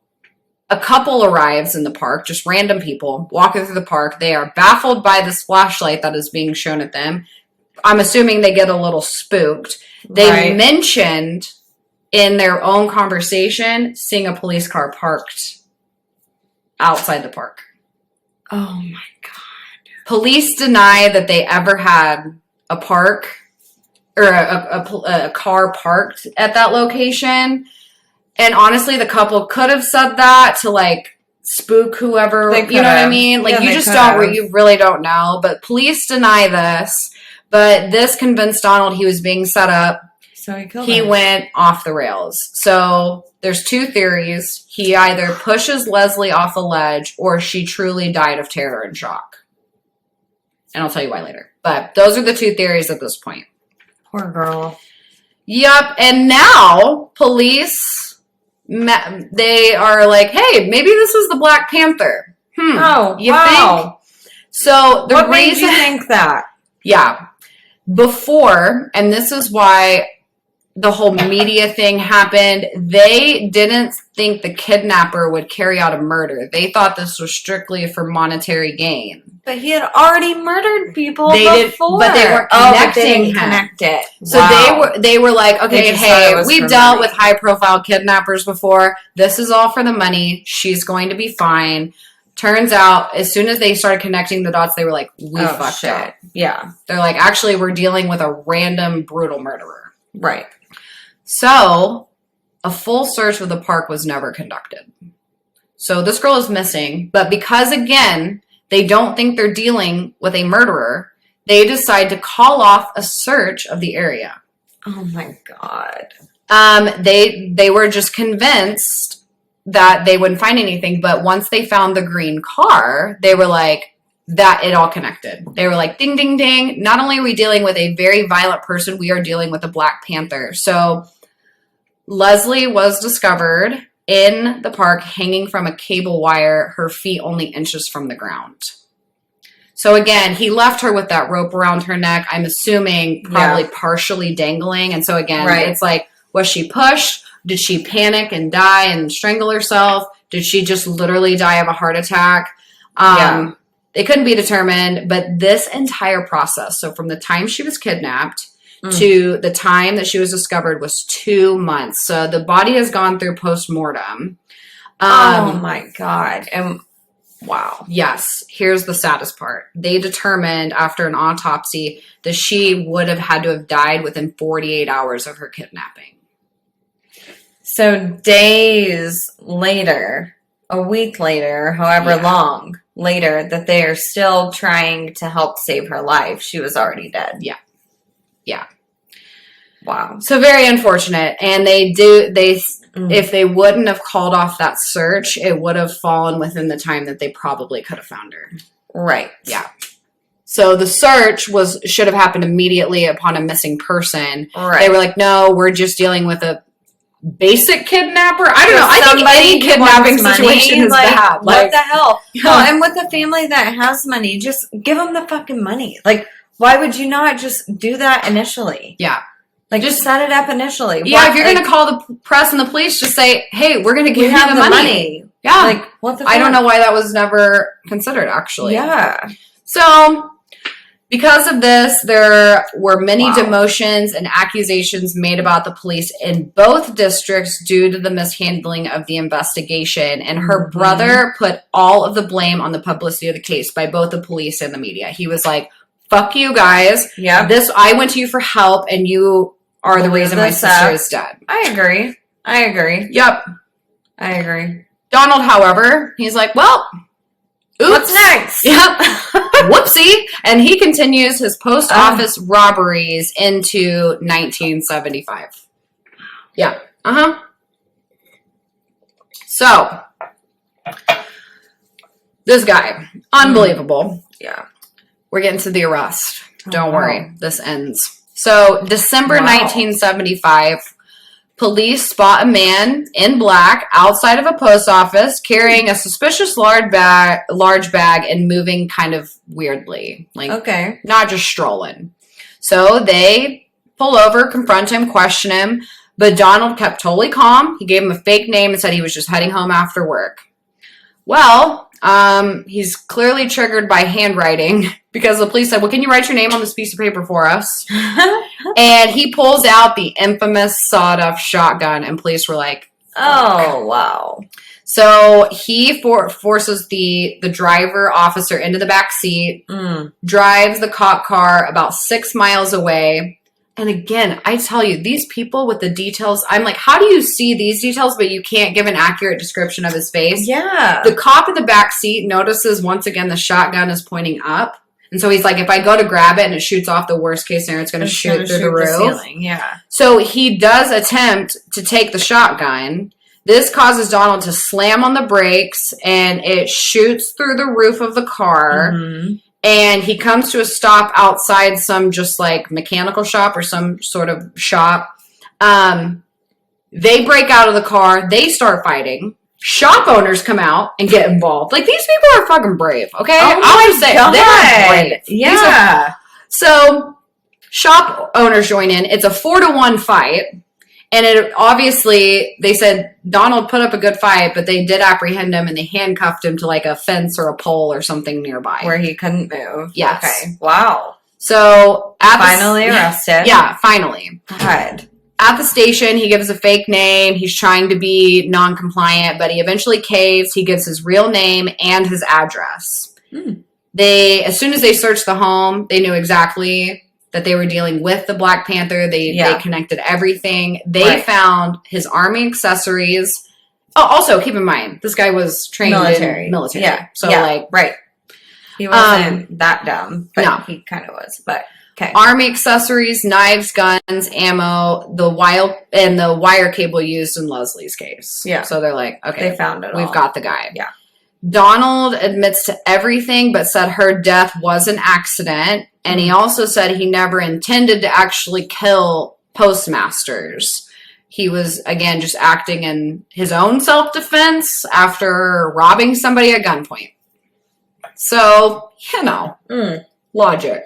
A: a couple arrives in the park, just random people walking through the park. They are baffled by this flashlight that is being shown at them. I'm assuming they get a little spooked. They mentioned in their own conversation seeing a police car parked outside the park.
B: Oh my God.
A: Police deny that they ever had a park or a car parked at that location. And honestly, the couple could have said that to like spook whoever, you know what I mean? Like you just don't, you really don't know. But police deny this. But this convinced Donald he was being set up.
B: So
A: he went off the rails. So there's 2 theories. He either pushes Leslie off a ledge or she truly died of terror and shock. And I'll tell you why later. But those are the 2 theories at this point.
B: Poor girl.
A: Yep. And now police, they are like, hey, maybe this is the Black Panther.
B: Oh,
A: you think? So the
B: what
A: reason
B: made you think that?
A: Yeah. Before, and this is why the whole media thing happened, they didn't think the kidnapper would carry out a murder. They thought this was strictly for monetary gain.
B: But he had already murdered people
A: before. But they weren't connecting him.
B: Connect it.
A: So they were like, okay, hey, we've dealt with high profile kidnappers before. This is all for the money. She's going to be fine. Turns out, as soon as they started connecting the dots, they were like, we fucked up.
B: Yeah.
A: They're like, actually, we're dealing with a random brutal murderer.
B: Right.
A: So, a full search of the park was never conducted. So, this girl is missing, but because, again, they don't think they're dealing with a murderer, they decide to call off a search of the area.
B: Oh, my God.
A: They were just convinced that they wouldn't find anything, but once they found the green car, they were like, that it all connected. They were like, ding, ding, ding. Not only are we dealing with a very violent person, we are dealing with a Black Panther. So Leslie was discovered in the park hanging from a cable wire, her feet only inches from the ground. So again, he left her with that rope around her neck, I'm assuming probably partially dangling. And so again, it's like, was she pushed? Did she panic and die and strangle herself? Did she just literally die of a heart attack? It couldn't be determined, but this entire process, so from the time she was kidnapped to the time that she was discovered was 2 months. So the body has gone through post-mortem.
B: Oh my God. And
A: wow. Yes. Here's the saddest part. They determined after an autopsy that she would have had to have died within 48 hours of her kidnapping.
B: So days later, a week later, however long later, that they are still trying to help save her life. She was already dead.
A: Yeah.
B: Wow.
A: So very unfortunate. And if they wouldn't have called off that search, it would have fallen within the time that they probably could have found her.
B: Right.
A: Yeah. So the search should have happened immediately upon a missing person.
B: Right.
A: They were like, no, we're just dealing with a basic kidnapper. I don't know. I think any
B: Somebody
A: kidnapping
B: wants
A: situation
B: money,
A: is
B: like,
A: bad.
B: What the hell? No, and with a family that has money, just give them the fucking money. Like, why would you not just do that initially?
A: Yeah.
B: Like, just set it up initially.
A: Yeah, if you're going to call the press and the police, just say, hey, we're going to give you the money. Yeah.
B: Like, what the fuck?
A: I don't know why that was never considered, actually.
B: Yeah.
A: So, because of this, there were many demotions and accusations made about the police in both districts due to the mishandling of the investigation. And her brother put all of the blame on the publicity of the case by both the police and the media. He was like, fuck you guys.
B: Yeah.
A: I went to you for help, and you are the reason my sister is dead.
B: I agree.
A: Yep.
B: I agree.
A: Donald, however, he's like, well, oops.
B: What's next?
A: Yep. Whoopsie. And he continues his post office robberies into 1975. Yeah. So, this guy, unbelievable.
B: Yeah.
A: We're getting to the arrest. Don't worry. This ends. So, December 1975, police spot a man in black outside of a post office carrying a suspicious large bag and moving kind of weirdly. Like, not just strolling. So, they pull over, confront him, question him, but Donald kept totally calm. He gave him a fake name and said he was just heading home after work. Well, he's clearly triggered by handwriting because the police said, well, can you write your name on this piece of paper for us? And he pulls out the infamous sawed-off shotgun, and police were like,
B: oh, wow.
A: So he forces the driver officer into the back seat, drives the cop car about 6 miles away. And again, I tell you, these people with the details, I'm like, how do you see these details, but you can't give an accurate description of his face?
B: Yeah.
A: The cop in the back seat notices once again the shotgun is pointing up. And so he's like, if I go to grab it and it shoots off, the worst case scenario, it's going to shoot through the roof.
B: Ceiling. Yeah.
A: So he does attempt to take the shotgun. This causes Donald to slam on the brakes, and it shoots through the roof of the car. And he comes to a stop outside some just like mechanical shop or some sort of shop. They break out of the car. They start fighting. Shop owners come out and get involved. Like, these people are fucking brave, okay?
B: Oh
A: I'll just say, they're brave.
B: Yeah.
A: So, shop owners join in. It's a 4-1 fight. And it obviously, they said Donald put up a good fight, but they did apprehend him and they handcuffed him to like a fence or a pole or something nearby.
B: Where he couldn't move.
A: Yes.
B: Okay. Wow.
A: So,
B: finally arrested.
A: Yeah, finally.
B: God.
A: At the station, he gives a fake name. He's trying to be non-compliant, but he eventually caves. He gives his real name and his address. As soon as they searched the home, they knew exactly that they were dealing with the Black Panther. They connected everything. They found his army accessories. Oh, also, keep in mind, this guy was trained in military.
B: Yeah.
A: So,
B: he wasn't that dumb, but he kind of was. But, okay.
A: Army accessories, knives, guns, ammo, the wire cable used in Leslie's case.
B: Yeah.
A: So they're like, okay,
B: they found it.
A: We've got the guy.
B: Yeah.
A: Donald admits to everything, but said her death was an accident. And he also said he never intended to actually kill postmasters. He was, again, just acting in his own self-defense after robbing somebody at gunpoint. So, logic.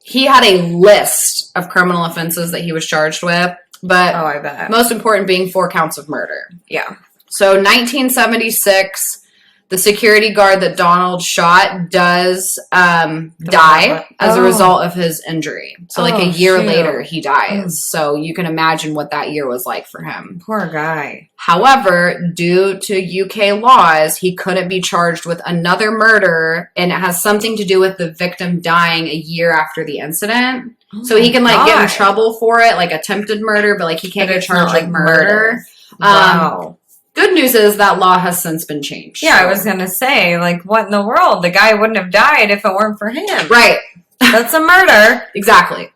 A: He had a list of criminal offenses that he was charged with, but
B: I bet.
A: Most important being 4 counts of murder.
B: Yeah.
A: So 1976, The security guard that Donald shot does die as a result of his injury. So like a year later, he dies. So you can imagine what that year was like for him.
B: Poor guy.
A: However, due to UK laws, he couldn't be charged with another murder, and it has something to do with the victim dying a year after the incident. So he can like get in trouble for it, like attempted murder, but like he can't get charged with murder.
B: Wow.
A: Good news is that law has since been changed.
B: Yeah, I was going to say, like, what in the world? The guy wouldn't have died if it weren't for him.
A: Right.
B: That's a murder.
A: Exactly.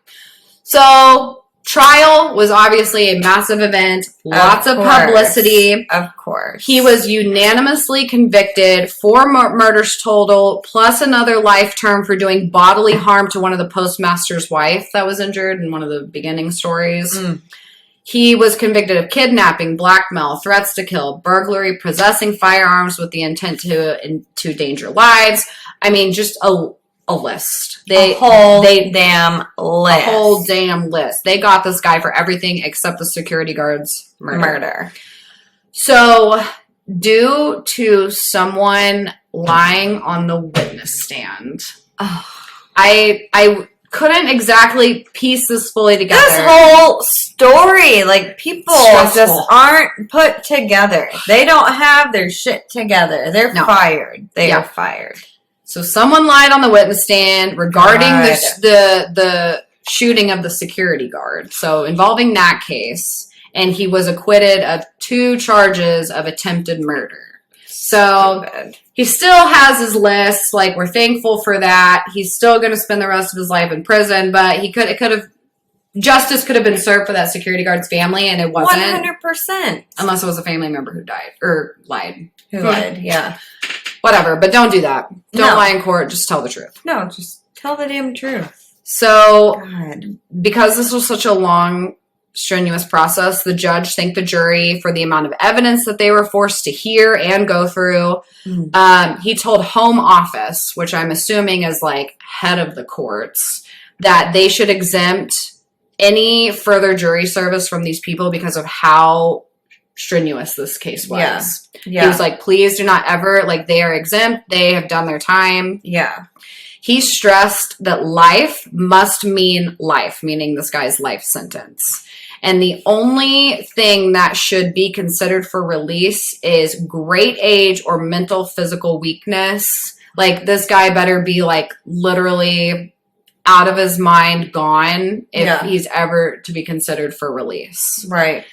A: So, trial was obviously a massive event. Lots of publicity.
B: Of course.
A: He was unanimously convicted, 4 murders total, plus another life term for doing bodily harm to one of the postmaster's wife that was injured in one of the beginning stories. He was convicted of kidnapping, blackmail, threats to kill, burglary, possessing firearms with the intent to endanger lives. I mean, just a list.
B: A whole damn list.
A: They got this guy for everything except the security guard's
B: murder.
A: So, due to someone lying on the witness stand, I couldn't exactly piece this fully together.
B: This whole story, like, people just aren't put together. They don't have their shit together. They're fired. They are fired.
A: So someone lied on the witness stand regarding the shooting of the security guard. So involving that case, and he was acquitted of 2 charges of attempted murder. So he still has his list. Like, we're thankful for that. He's still going to spend the rest of his life in prison, but justice could have been served for that security guard's family, and it wasn't.
B: 100%.
A: Unless it was a family member who died or lied.
B: Who lied, yeah.
A: Whatever, but don't do that. Don't lie in court. Just tell the truth.
B: No, just tell the damn truth.
A: So, because this was such a long, strenuous process, the judge thanked the jury for the amount of evidence that they were forced to hear and go through. He told Home Office, which I'm assuming is like head of the courts, that they should exempt any further jury service from these people because of how strenuous this case was. Yeah. He was like, please do not ever, like, they are exempt. They have done their time.
B: Yeah.
A: He stressed that life must mean life, meaning this guy's life sentence. And the only thing that should be considered for release is great age or mental physical weakness. Like, this guy better be, like, literally out of his mind, gone, if he's ever to be considered for release.
B: Right.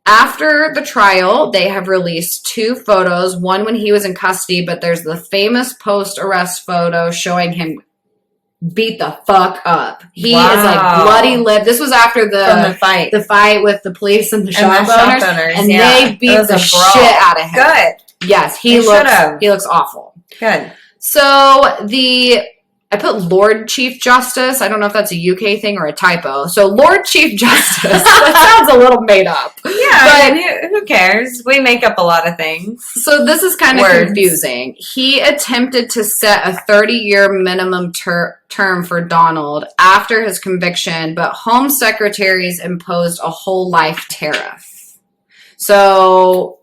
A: After the trial, they have released 2 photos. One when he was in custody, but there's the famous post-arrest photo showing him beat the fuck up. He is like bloody lip. This was after the fight with the police and the shop owners, and they beat the shit out of him.
B: Good.
A: Yes, he looks awful.
B: Good.
A: So I put Lord Chief Justice. I don't know if that's a UK thing or a typo. So Lord Chief Justice. That sounds a little made up.
B: Yeah, but who cares? We make up a lot of things.
A: So this is kind of confusing. He attempted to set a 30-year minimum term for Donald after his conviction, but Home Secretaries imposed a whole life tariff. So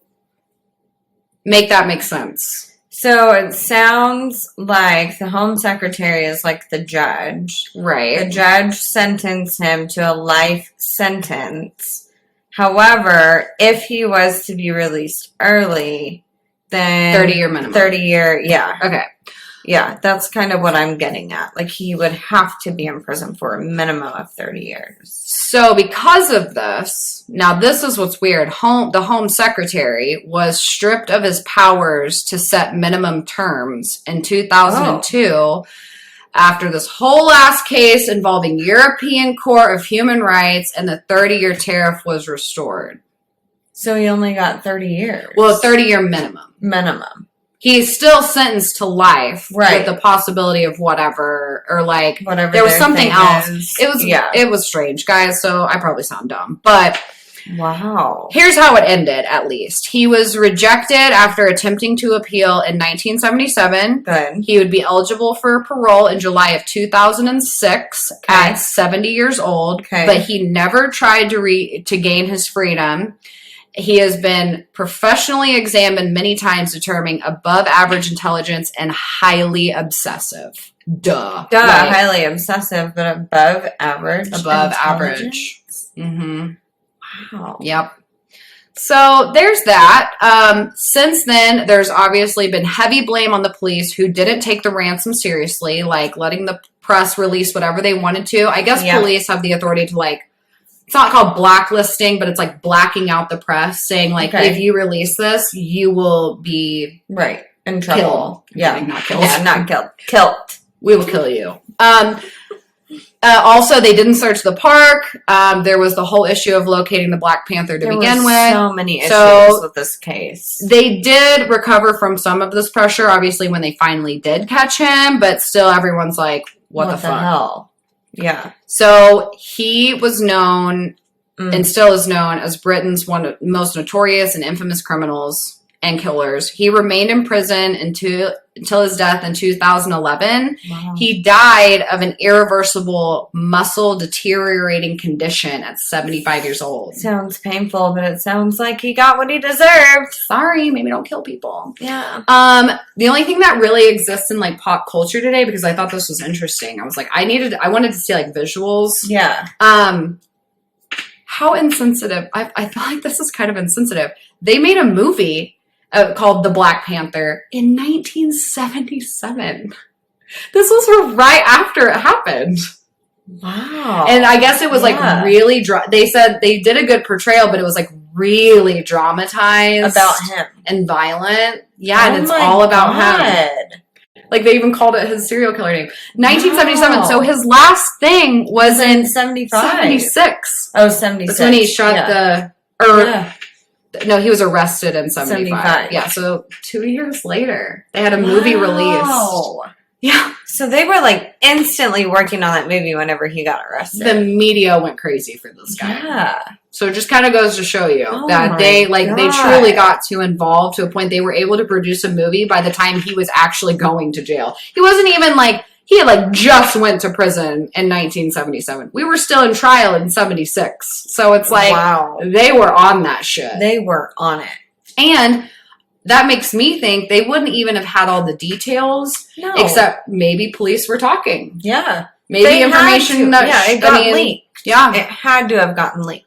A: make that make sense.
B: So it sounds like the Home Secretary is like the judge.
A: Right.
B: The judge sentenced him to a life sentence. However, if he was to be released early, then
A: 30-year minimum.
B: 30-year, yeah.
A: Okay.
B: Yeah, that's kind of what I'm getting at. Like, he would have to be in prison for a minimum of 30 years.
A: So because of this, now this is what's weird. The Home Secretary was stripped of his powers to set minimum terms in 2002 after this whole ass case involving European Court of Human Rights, and the 30-year tariff was restored.
B: So he only got 30 years.
A: Well, 30-year minimum.
B: Minimum.
A: He's still sentenced to life, with the possibility of whatever, or like
B: whatever.
A: There was something else. It was strange, guys. So I probably sound dumb, but
B: wow.
A: Here's how it ended. At least he was rejected after attempting to appeal in 1977.
B: Good.
A: He would be eligible for parole in July of 2006 at 70 years old, but he never tried to gain his freedom. He has been professionally examined many times, determining above average intelligence and highly obsessive. Duh. Like,
B: highly obsessive, but above average.
A: Above average. Mm-hmm.
B: Wow.
A: Yep. So there's that. Since then, there's obviously been heavy blame on the police who didn't take the ransom seriously, like letting the press release whatever they wanted to. I guess police have the authority to, like, it's not called blacklisting, but it's like blacking out the press, saying, like, if you release this, you will be
B: in trouble.
A: Killed. Yeah, not killed.
B: Yeah, not killed. Killed.
A: We will kill you. Also, they didn't search the park. There was the whole issue of locating the Black Panther to begin with.
B: So many issues with this case.
A: They did recover from some of this pressure, obviously, when they finally did catch him, but still everyone's like, what the fuck?
B: Hell? Yeah.
A: So he was known and still is known as Britain's one of the most notorious and infamous criminals and killers. He remained in prison until his death in 2011.
B: Wow.
A: He died of an irreversible muscle deteriorating condition at 75 years old.
B: Sounds painful, but it sounds like he got what he deserved.
A: Sorry, maybe don't kill people.
B: Yeah.
A: The only thing that really exists in, like, pop culture today, because I thought this was interesting, I was like, I wanted to see, like, visuals.
B: Yeah.
A: How insensitive. I feel like this is kind of insensitive. They made a movie called The Black Panther in 1977. This was right after it happened.
B: Wow.
A: And I guess it was like really they said they did a good portrayal, but it was like really dramatized
B: about him
A: and violent. Yeah, and it's all about him. Like, they even called it his serial killer name. 1977. So his last thing was in
B: 75.
A: 76.
B: Oh, 76.
A: That's when he shot no, he was arrested in 75. Yeah, so 2 years later, they had a movie released. Yeah.
B: So they were, like, instantly working on that movie whenever he got arrested.
A: The media went crazy for this guy.
B: Yeah.
A: So it just kind of goes to show you that they truly got too involved to a point they were able to produce a movie by the time he was actually going to jail. He wasn't even like, he had like just went to prison in 1977. We were still in trial in 76. So it's like, they were on that shit.
B: They were on it.
A: And that makes me think they wouldn't even have had all the details, except maybe police were talking.
B: Yeah.
A: Maybe information that
B: it got leaked.
A: Yeah.
B: It had to have gotten leaked.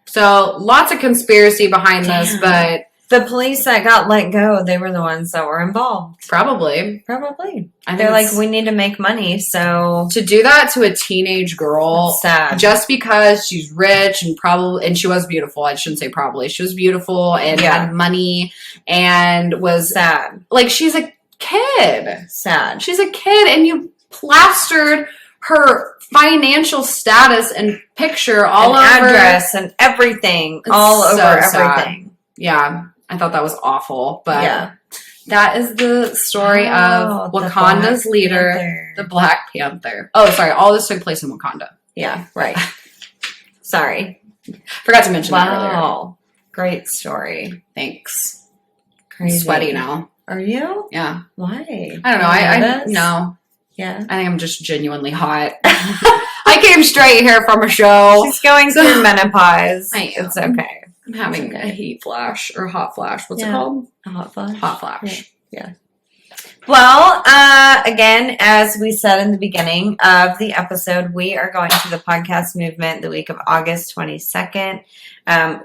A: So lots of conspiracy behind this, but
B: the police that got let go, they were the ones that were involved.
A: Probably.
B: They're like, we need to make money, so
A: to do that to a teenage girl,
B: sad.
A: Just because she's rich and she was beautiful. I shouldn't say probably. She was beautiful and had money and was
B: sad.
A: Like, she's a kid.
B: Sad.
A: She's a kid, and you plastered her financial status and picture all over,
B: address and everything, all over everything.
A: Yeah, I thought that was awful, but that is the story of Wakanda's leader, the Black Panther. Oh, sorry, all this took place in Wakanda.
B: Yeah, right. Sorry,
A: forgot to mention that earlier.
B: Great story.
A: Thanks.
B: Crazy.
A: I'm sweaty now.
B: Are you?
A: Yeah.
B: Why?
A: I don't know. I no.
B: Yeah.
A: I think I'm just genuinely hot. I came straight here from a show.
B: She's going through menopause. It's okay.
A: I'm having a heat flash or hot flash. What's it called?
B: A hot flash.
A: Hot flash.
B: Yeah. Well, again, as we said in the beginning of the episode, we are going to the podcast movement the week of August 22nd.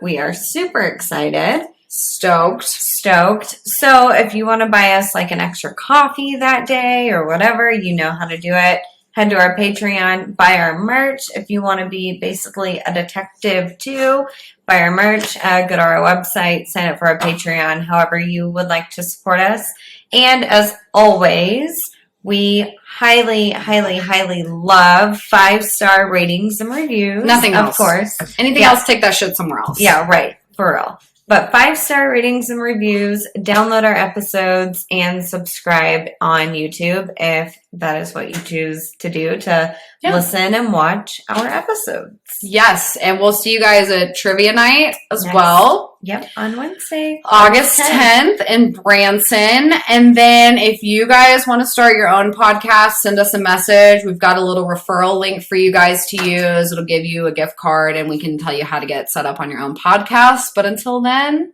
B: We are super excited.
A: Stoked.
B: So if you want to buy us like an extra coffee that day or whatever, you know how to do it. Head to our Patreon, buy our merch. If you want to be basically a detective too, buy our merch, go to our website, sign up for our Patreon, however you would like to support us. And as always, we highly, highly, highly love 5-star ratings and reviews.
A: Nothing else.
B: Of course.
A: Anything else, take that shit somewhere else.
B: Yeah, right. For real. But 5-star ratings and reviews, download our episodes, and subscribe on YouTube if that is what you choose to do to listen and watch our episodes.
A: Yes, and we'll see you guys at Trivia Night as well.
B: Yep, on Wednesday.
A: August 10th in Branson. And then if you guys want to start your own podcast, send us a message. We've got a little referral link for you guys to use. It'll give you a gift card and we can tell you how to get set up on your own podcast. But until then,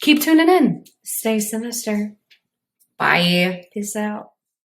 A: keep tuning in.
B: Stay sinister.
A: Bye.
B: Peace out.